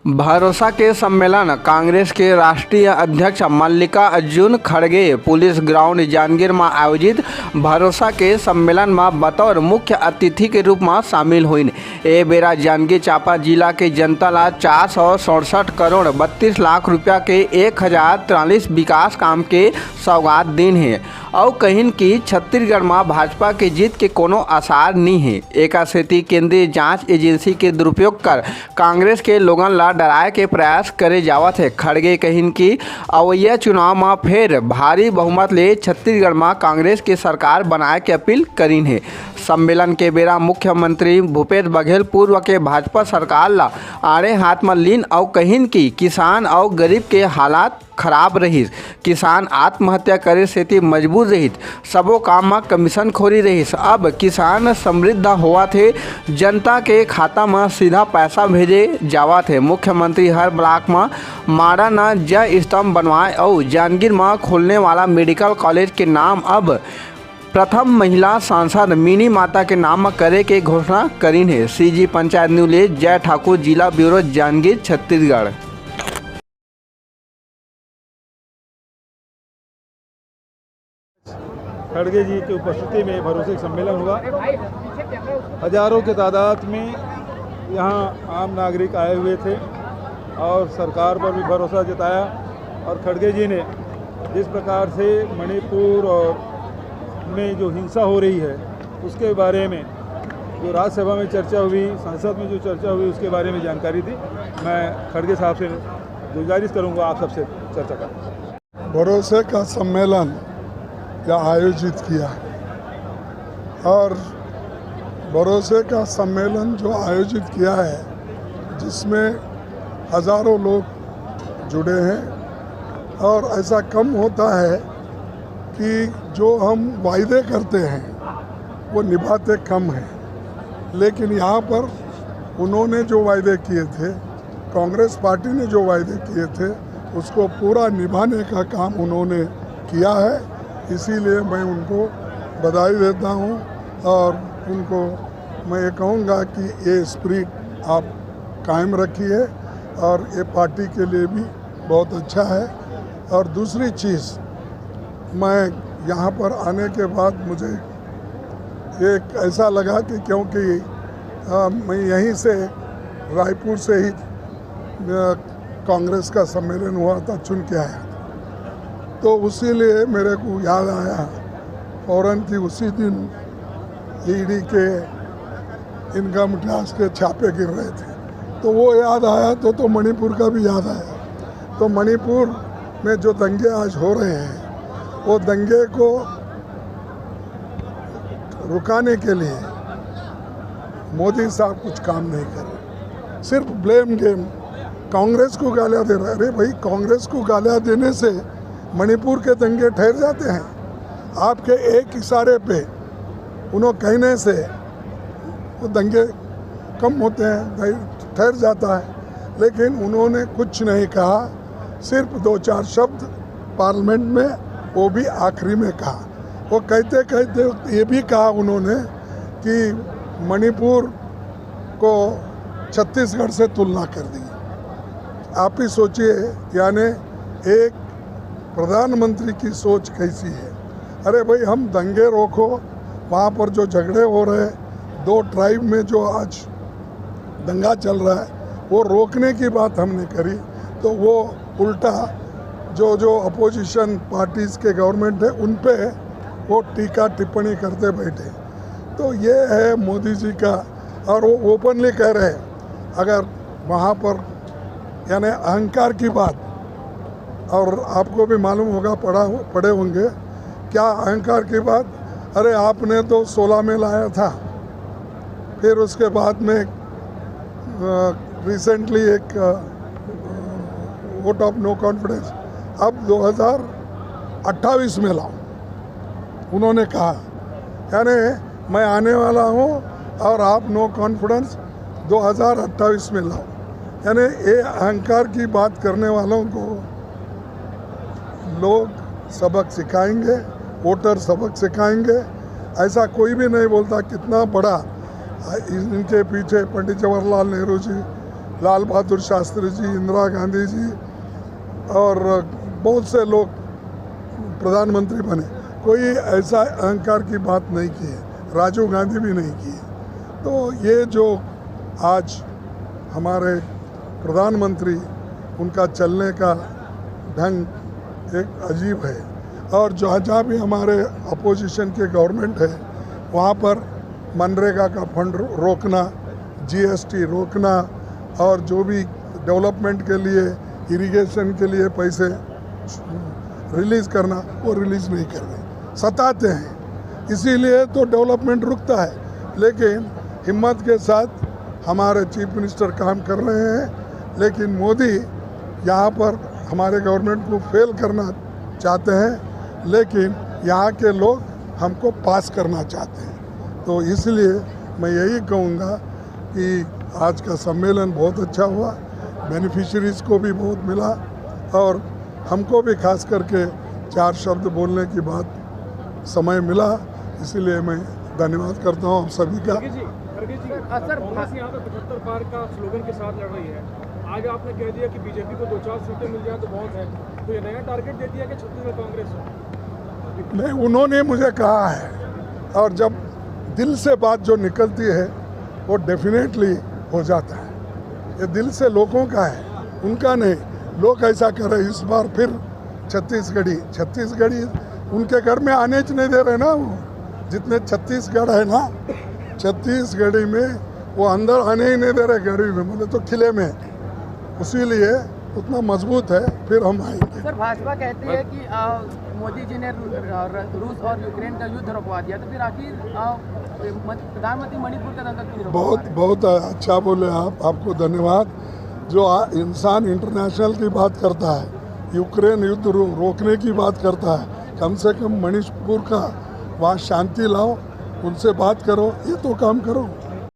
भरोसा के सम्मेलन कांग्रेस के राष्ट्रीय अध्यक्ष मल्लिका अर्जुन खड़गे पुलिस ग्राउंड जांजगीर में आयोजित भरोसा के सम्मेलन में बतौर मुख्य अतिथि के रूप में शामिल हुई। ए बेरा जांजगीर चांपा जिला के जनता ला 467 करोड़ 32 लाख रुपया के 1043 विकास काम के सौगात दिन है और कहिन की छत्तीसगढ़ में भाजपा के जीत के कोनो आसार नहीं है। एक सेती केंद्रीय जांच एजेंसी के दुरुपयोग कर कांग्रेस के लोगन ला डराए के प्रयास करे जावत है। खड़गे कहिन की अवैया चुनाव में फिर भारी बहुमत ले छत्तीसगढ़ में कांग्रेस के सरकार बनाए के अपील करीन है। सम्मेलन के बेरा मुख्यमंत्री भूपेश बघेल पूर्व के भाजपा सरकार ला आड़े हाथ में लीन और कहिन की किसान और गरीब के हालात खराब रही, किसान आत्महत्या करे सेती मजबूर रही, सबो काम में कमीशन खोरी रही। अब किसान समृद्ध हुआ थे, जनता के खाता में सीधा पैसा भेजे जावा थे। मुख्यमंत्री हर ब्लॉक में मॉडर्न जय स्तंभ बनवाए और जांजगीर में खोलने वाला मेडिकल कॉलेज के नाम अब प्रथम महिला सांसद मिनी माता के नाम में करे के घोषणा करीन है। सीजी पंचायत न्यूज जय ठाकुर, जिला ब्यूरो जांजगीर छत्तीसगढ़। खड़गे जी की उपस्थिति में भरोसे सम्मेलन हुआ। हजारों के तादाद में यहाँ आम नागरिक आए हुए थे और सरकार पर भी भरोसा जताया। और खड़गे जी ने जिस प्रकार से मणिपुर और में जो हिंसा हो रही है उसके बारे में जो राज्यसभा में चर्चा हुई, संसद में जो चर्चा हुई, उसके बारे में जानकारी दी। मैं खड़गे साहब से गुजारिश करूँगा आप सबसे चर्चा करें। भरोसे का सम्मेलन या आयोजित किया और भरोसे का सम्मेलन जो आयोजित किया है जिसमें हज़ारों लोग जुड़े हैं और ऐसा कम होता है कि जो हम वायदे करते हैं वो निभाते कम हैं। लेकिन यहाँ पर उन्होंने जो वायदे किए थे, कांग्रेस पार्टी ने जो वायदे किए थे, उसको पूरा निभाने का काम उन्होंने किया है। इसीलिए मैं उनको बधाई देता हूँ और उनको मैं ये कहूँगा कि ये स्पिरिट आप कायम रखिए और ये पार्टी के लिए भी बहुत अच्छा है। और दूसरी चीज़, मैं यहाँ पर आने के बाद मुझे एक ऐसा लगा कि क्योंकि मैं यहीं से रायपुर से ही कांग्रेस का सम्मेलन हुआ था, चुन के आया, तो उसीलिए मेरे को याद आया फ़ौरन कि उसी दिन ईडी के इनकम टैक्स के छापे गिर रहे थे, तो वो याद आया तो मणिपुर का भी याद आया। तो मणिपुर में जो दंगे आज हो रहे हैं वो दंगे को रुकाने के लिए मोदी साहब कुछ काम नहीं कर रहे, सिर्फ ब्लेम गेम, कांग्रेस को गालियाँ दे रहे। अरे भाई, कांग्रेस को गालियाँ देने से मणिपुर के दंगे ठहर जाते हैं? आपके एक इशारे पे उन्होंने कहने से वो दंगे कम होते हैं, ठहर जाता है। लेकिन उन्होंने कुछ नहीं कहा, सिर्फ 2-4 शब्द पार्लियामेंट में, वो भी आखिरी में कहा। वो कहते कहते ये भी कहा उन्होंने कि मणिपुर को छत्तीसगढ़ से तुलना कर दी। आप ही सोचिए, यानी एक प्रधानमंत्री की सोच कैसी है। अरे भाई, हम दंगे रोको, वहाँ पर जो झगड़े हो रहे, 2 ट्राइब में जो आज दंगा चल रहा है, वो रोकने की बात हमने करी, तो वो उल्टा जो अपोजिशन पार्टीज़ के गवर्नमेंट है उन पे वो टीका टिप्पणी करते बैठे। तो ये है मोदी जी का, और वो ओपनली कह रहे हैं। अगर वहाँ पर यानी अहंकार की बात, और आपको भी मालूम होगा, पढ़े होंगे क्या अहंकार की बात। अरे आपने तो 16 में लाया था, फिर उसके बाद में रिसेंटली एक वोट ऑफ नो कॉन्फिडेंस, अब 2028 में लाओ, उन्होंने कहा। यानी मैं आने वाला हूँ और आप नो कॉन्फिडेंस 2028 में लाओ। यानी ये अहंकार की बात करने वालों को लोग सबक सिखाएंगे, वोटर सबक सिखाएंगे। ऐसा कोई भी नहीं बोलता कितना बड़ा इनके पीछे पंडित जवाहरलाल नेहरू जी, लाल बहादुर शास्त्री जी, इंदिरा गांधी जी और बहुत से लोग प्रधानमंत्री बने, कोई ऐसा अहंकार की बात नहीं की है, राजीव गांधी भी नहीं की है। तो ये जो आज हमारे प्रधानमंत्री, उनका चलने का ढंग एक अजीब है। और जहाँ भी हमारे अपोजिशन के गवर्नमेंट है वहाँ पर मनरेगा का फंड रोकना, जीएसटी रोकना और जो भी डेवलपमेंट के लिए, इरिगेशन के लिए पैसे रिलीज़ करना, वो रिलीज़ नहीं कर रहे, सताते हैं। इसीलिए तो डेवलपमेंट रुकता है। लेकिन हिम्मत के साथ हमारे चीफ मिनिस्टर काम कर रहे हैं, लेकिन मोदी यहाँ पर हमारे गवर्नमेंट को फेल करना चाहते हैं, लेकिन यहाँ के लोग हमको पास करना चाहते हैं। तो इसलिए मैं यही कहूँगा कि आज का सम्मेलन बहुत अच्छा हुआ, बेनिफिशरीज़ को भी बहुत मिला और हमको भी खास करके 4 शब्द बोलने की बात समय मिला। इसलिए मैं धन्यवाद करता हूँ आप सभी का। सर, कांग्रेस यहाँ पे 75 पार का स्लोगन के साथ लड़ रही है। आज आपने कह दिया कि बीजेपी को 2-4 सीटें मिल जाए तो बहुत है, तो ये नया टारगेट दे दिया कि छत्तीसगढ़ कांग्रेस हो। नहीं, उन्होंने मुझे कहा है और जब दिल से बात जो निकलती है वो डेफिनेटली हो जाता है। ये दिल से लोगों का है, उनका नहीं। लोग ऐसा कर रहे, इस बार फिर छत्तीसगढ़ी उनके घर में आने च नहीं दे रहे ना। वो जितने छत्तीसगढ़ है ना, छत्तीसगढ़ी में वो अंदर आने ही नहीं दे रहे गढ़ी में, मतलब तो किले में। इसीलिए उतना मजबूत है, फिर हम आएंगे। सर, भाजपा कहती है कि मोदी जी ने रूस और यूक्रेन का युद्ध रुकवा दिया, तो फिर आखिर प्रधानमंत्री मणिपुर का दंगा क्यों रुकवा रहे हैं? बहुत अच्छा बोले आप, आपको धन्यवाद। जो इंसान इंटरनेशनल की बात करता है, यूक्रेन युद्ध रोकने की बात करता है, कम से कम मणिपुर का वहाँ शांति लाओ, उनसे बात करो, ये तो काम करो।